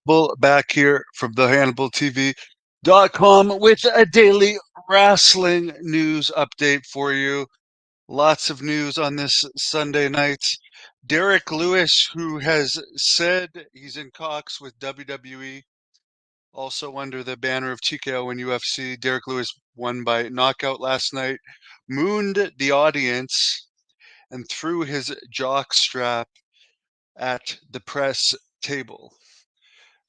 Back here from the HannibalTV.com with a daily wrestling news update for you. Lots of news on this Sunday night. Derek Lewis, who has said he's in talks with WWE, also under the banner of TKO and UFC. Derek Lewis won by knockout last night, mooned the audience, and threw his jock strap at the press table.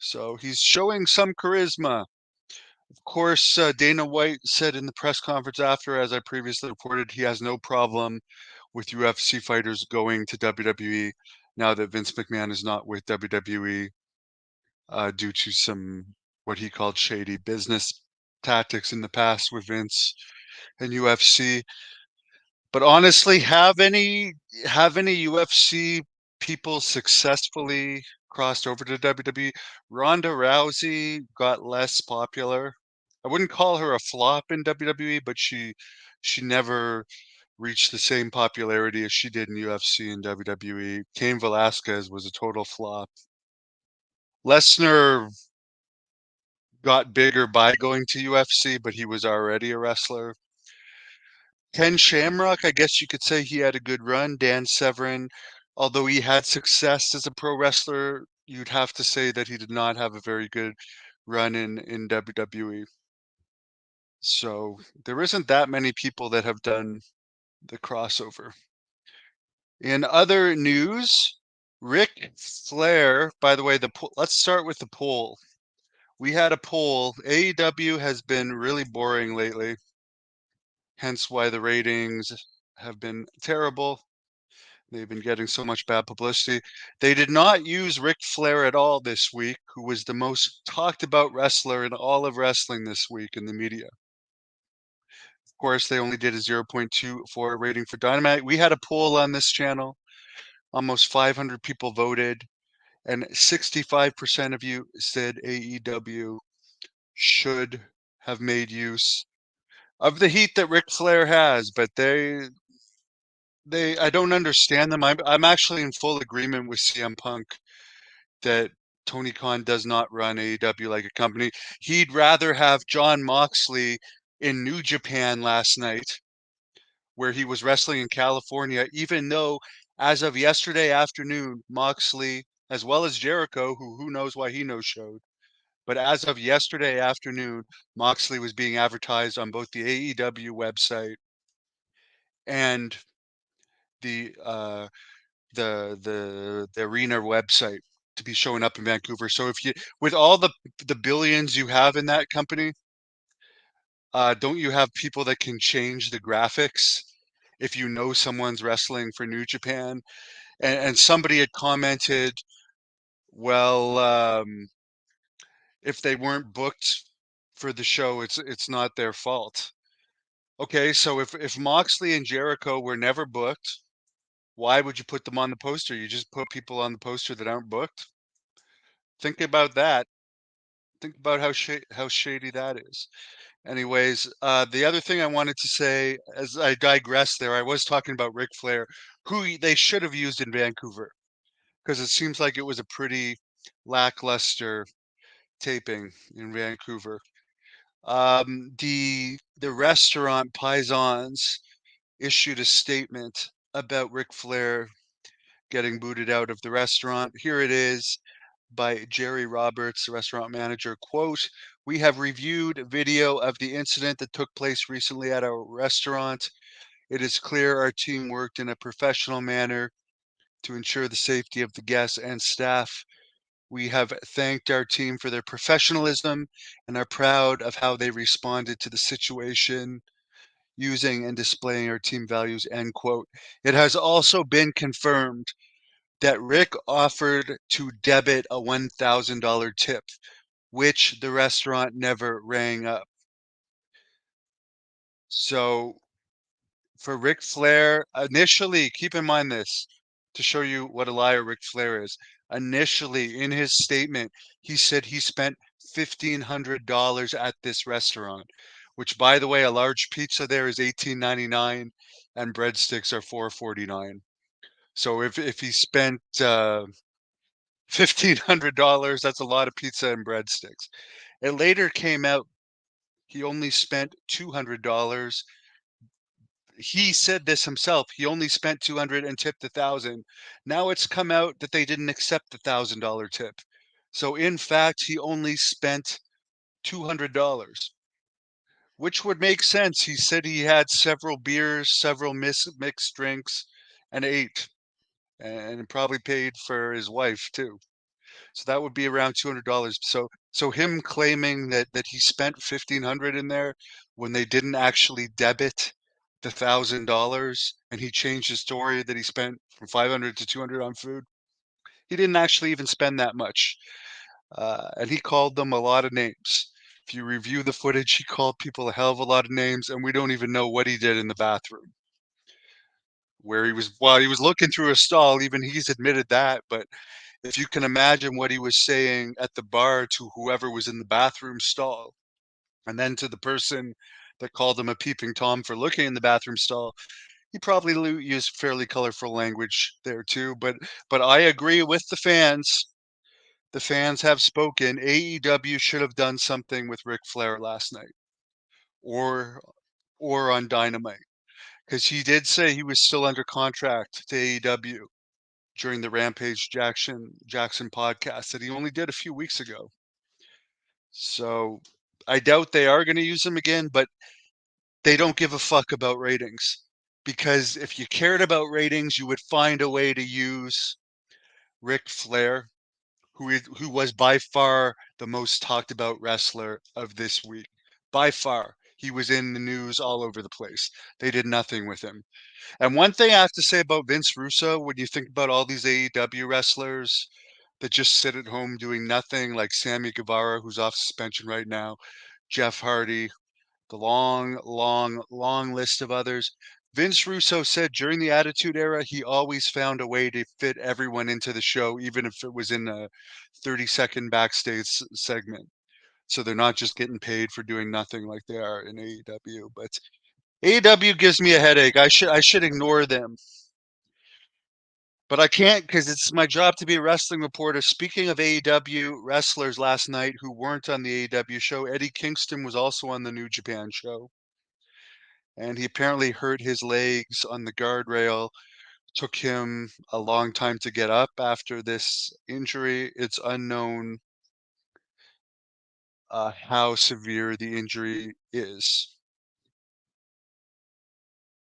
So he's showing some charisma. Of course, Dana White said in the press conference after, as I previously reported, he has no problem with UFC fighters going to WWE now that Vince McMahon is not with WWE due to some what he called shady business tactics in the past with Vince and UFC. But honestly, have any UFC people successfully crossed over to WWE? Ronda Rousey got less popular. I wouldn't call her a flop in WWE, but she never reached the same popularity as she did in UFC and WWE. Cain Velasquez was a total flop. Lesnar got bigger by going to UFC, but he was already a wrestler. Ken Shamrock, I guess you could say he had a good run. Dan Severn, although he had success as a pro wrestler, you'd have to say that he did not have a very good run in WWE. So there isn't that many people that have done the crossover. In other news, Ric Flair, by the way, let's start with the poll. We had a poll. AEW has been really boring lately, hence why the ratings have been terrible. They've been getting so much bad publicity. They did not use Ric Flair at all this week, who was the most talked about wrestler in all of wrestling this week in the media. Of course, they only did a 0.24 rating for Dynamite. We had a poll on this channel. Almost 500 people voted, and 65% of you said AEW should have made use of the heat that Ric Flair has, but I don't understand them. I'm actually in full agreement with CM Punk that Tony Khan does not run AEW like a company. He'd rather have John Moxley in New Japan last night, where he was wrestling in California, even though as of yesterday afternoon, Moxley, as well as Jericho, who knows why he no showed, but as of yesterday afternoon, Moxley was being advertised on both the AEW website and the uh, the arena website to be showing up in Vancouver. So if you, with all the billions you have in that company, don't you have people that can change the graphics if you know someone's wrestling for New Japan? And somebody had commented, well, if they weren't booked for the show, it's not their fault. Okay, so if Moxley and Jericho were never booked, why would you put them on the poster? You just put people on the poster that aren't booked. Think about that. Think about how shady that is. Anyways, the other thing I wanted to say, as I digress there, I was talking about Ric Flair, who they should have used in Vancouver, because it seems like it was a pretty lackluster taping in Vancouver. The restaurant Paisans issued a statement about Ric Flair getting booted out of the restaurant. Here it is by Jerry Roberts, the restaurant manager. Quote, "We have reviewed video of the incident that took place recently at our restaurant. It is clear our team worked in a professional manner to ensure the safety of the guests and staff. We have thanked our team for their professionalism and are proud of how they responded to the situation, using and displaying our team values," end quote. It has also been confirmed that Rick offered to debit a $1,000 tip, which the restaurant never rang up. So for Ric Flair, initially, keep in mind this to show you what a liar Ric Flair is. Initially, in his statement, he said he spent $1,500 at this restaurant, which, by the way, a large pizza there is $18.99 and breadsticks are $4.49. So if he spent $1,500. That's a lot of pizza and breadsticks. It later came out he only spent $200. He said this himself. He only spent 200 and tipped 1,000. Now it's come out that they didn't accept the $1,000 tip. So in fact, he only spent $200, which would make sense. He said he had several beers, several mixed drinks, and ate, and probably paid for his wife too. So that would be around $200. So him claiming that he spent 1,500 in there when they didn't actually debit the $1,000, and he changed his story that he spent from 500 to 200 on food. He didn't actually even spend that much, and he called them a lot of names. If you review the footage, he called people a hell of a lot of names, and we don't even know what he did in the bathroom. Where he was while he was looking through a stall, even he's admitted that, but if you can imagine what he was saying at the bar to whoever was in the bathroom stall, and then to the person that called him a peeping Tom for looking in the bathroom stall, he probably used fairly colorful language there too. But I agree with the fans. The fans have spoken. AEW should have done something with Ric Flair last night, or on Dynamite, because he did say he was still under contract to AEW during the Rampage Jackson podcast that he only did a few weeks ago. So I doubt they are going to use him again, but they don't give a fuck about ratings. Because if you cared about ratings, you would find a way to use Ric Flair, who was by far the most talked about wrestler of this week. By far. He was in the news all over the place. They did nothing with him. And one thing I have to say about Vince Russo, when you think about all these AEW wrestlers that just sit at home doing nothing, like Sammy Guevara, who's off suspension right now, Jeff Hardy, the long, long, long list of others. Vince Russo said during the Attitude Era, he always found a way to fit everyone into the show, even if it was in a 30-second backstage segment. So they're not just getting paid for doing nothing like they are in AEW. But AEW gives me a headache. I should ignore them. But I can't because it's my job to be a wrestling reporter. Speaking of AEW wrestlers last night who weren't on the AEW show, Eddie Kingston was also on the New Japan show. And he apparently hurt his legs on the guardrail. Took him a long time to get up after this injury. It's unknown how severe the injury is.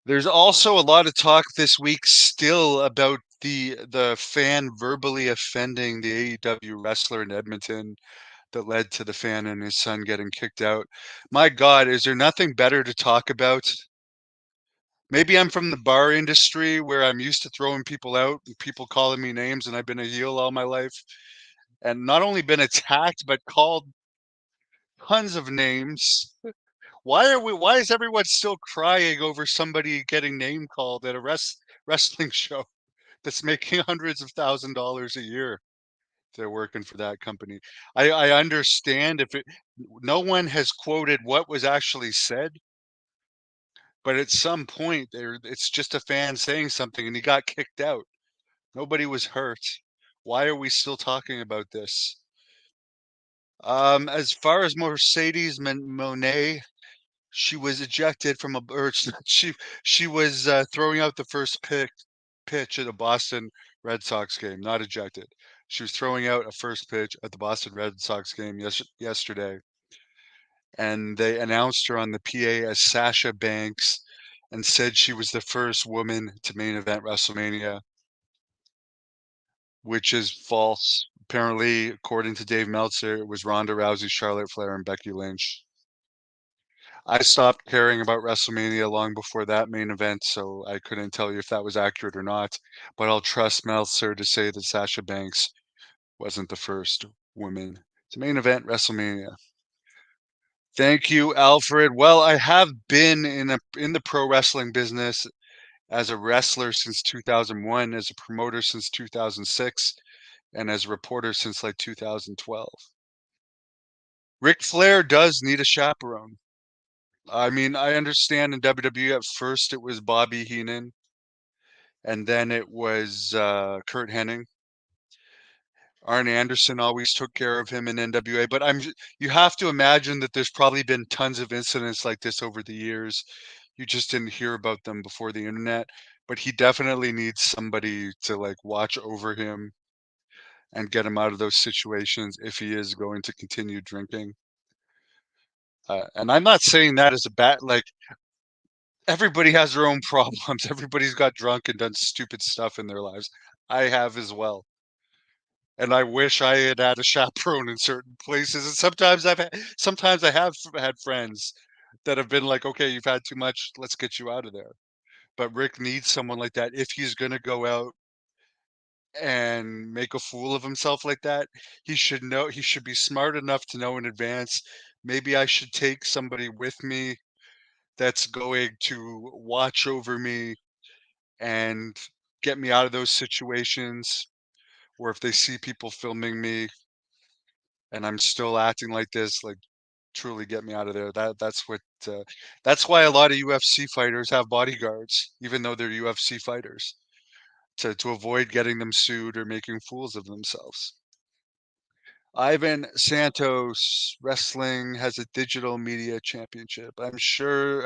There's also a lot of talk this week still about the fan verbally offending the AEW wrestler in Edmonton that led to the fan and his son getting kicked out. My God, is there nothing better to talk about? Maybe I'm from the bar industry where I'm used to throwing people out and people calling me names, and I've been a heel all my life and not only been attacked but called tons of names. Why is everyone still crying over somebody getting name called at a wrestling show that's making hundreds of $1,000s a year? They're working for that company. I understand if it no one has quoted what was actually said, but at some point there it's just a fan saying something and he got kicked out. Nobody was hurt. Why are we still talking about this? As far as Mercedes Monet, she was ejected from a or she was throwing out the first pitch at a Boston Red Sox game, not ejected. She was throwing out a first pitch at the Boston Red Sox game yesterday, and they announced her on the PA as Sasha Banks and said she was the first woman to main event WrestleMania, which is false. Apparently, according to Dave Meltzer, it was Ronda Rousey, Charlotte Flair, and Becky Lynch. I stopped caring about WrestleMania long before that main event, so I couldn't tell you if that was accurate or not. But I'll trust Meltzer to say that Sasha Banks wasn't the first woman to main event WrestleMania. Thank you, Alfred. Well, I have been in the pro wrestling business as a wrestler since 2001, as a promoter since 2006, and as a reporter since like 2012. Ric Flair does need a chaperone. I mean, I understand in WWE at first it was Bobby Heenan, and then it was Kurt Hennig. Arn Anderson always took care of him in NWA, but you have to imagine that there's probably been tons of incidents like this over the years. You just didn't hear about them before the internet, but he definitely needs somebody to like watch over him and get him out of those situations if he is going to continue drinking. And I'm not saying that as a bad, like everybody has their own problems. Everybody's got drunk and done stupid stuff in their lives. I have as well. And I wish I had had a chaperone in certain places. And sometimes I have had friends that have been like, "Okay, you've had too much. Let's get you out of there." But Rick needs someone like that if he's gonna go out and make a fool of himself like that. He should be smart enough to know in advance, maybe I should take somebody with me that's going to watch over me and get me out of those situations, or if they see people filming me and I'm still acting like this, like truly get me out of there. That's why a lot of UFC fighters have bodyguards, even though they're UFC fighters, to avoid getting them sued or making fools of themselves. Ivan Santos Wrestling has a digital media championship. I'm sure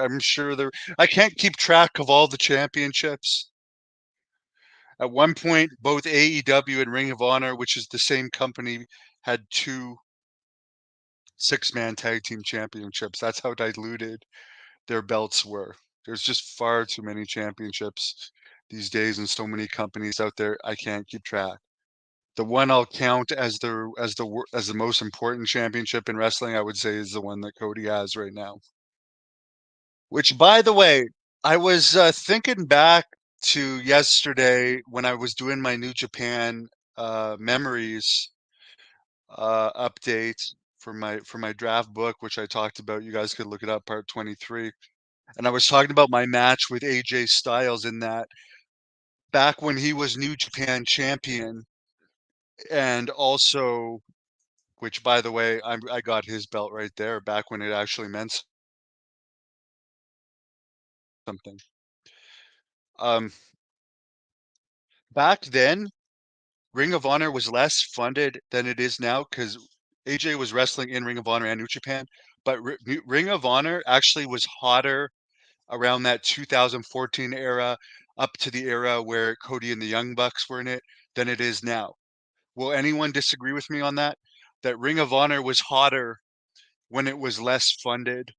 there I can't keep track of all the championships. At one point, both AEW and Ring of Honor, which is the same company, had two six-man tag team championships. That's how diluted their belts were. There's just far too many championships these days and so many companies out there, I can't keep track. The one I'll count as the most important championship in wrestling, I would say, is the one that Cody has right now. Which, by the way, I was thinking back to yesterday when I was doing my New Japan memories update for my draft book, which I talked about. You guys could look it up, part 23. And I was talking about my match with AJ Styles in that back when he was New Japan champion, and also, which by the way, I got his belt right there back when it actually meant something. Um, Back then, Ring of Honor was less funded than it is now because AJ was wrestling in Ring of Honor and New Japan, but Ring of Honor actually was hotter around that 2014 era up to the era where Cody and the Young Bucks were in it than it is now. Will anyone disagree with me on that? That Ring of Honor was hotter when it was less funded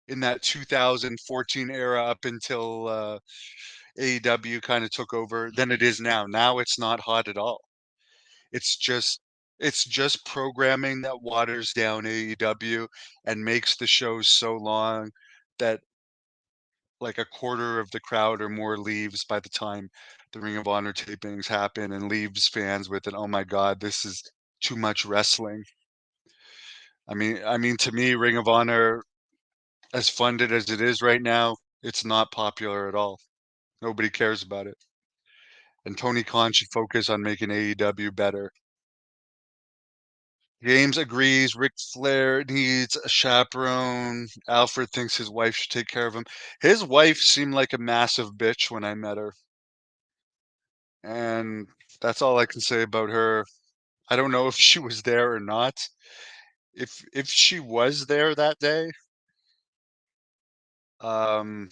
in that 2014 era up until AEW kind of took over than it is now. Now it's not hot at all. It's just it's just programming that waters down AEW and makes the shows so long that like a quarter of the crowd or more leaves by the time the Ring of Honor tapings happen and leaves fans with an oh my god, this is too much wrestling. I mean to me, Ring of Honor, as funded as it is right now, it's not popular at all. Nobody cares about it. And Tony Khan should focus on making AEW better. James agrees. Ric Flair needs a chaperone. Alfred thinks his wife should take care of him. His wife seemed like a massive bitch when I met her. And that's all I can say about her. I don't know if she was there or not. If she was there that day, um,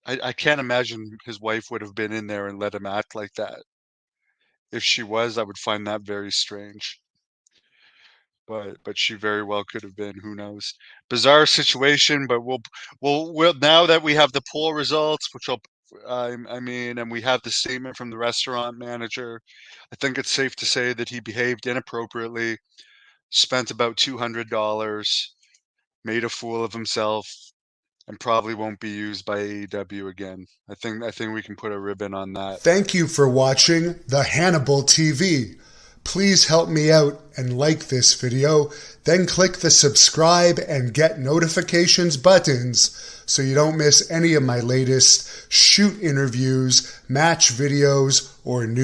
I can't imagine his wife would have been in there and let him act like that. If she was, I would find that very strange. But she very well could have been. Who knows? Bizarre situation, but we'll now that we have the poll results, which I mean, and we have the statement from the restaurant manager, I think it's safe to say that he behaved inappropriately, spent about $200, made a fool of himself, and probably won't be used by AEW again. I think we can put a ribbon on that. Thank you for watching the Hannibal TV. Please help me out and like this video, then click the subscribe and get notifications buttons so you don't miss any of my latest shoot interviews, match videos, or news.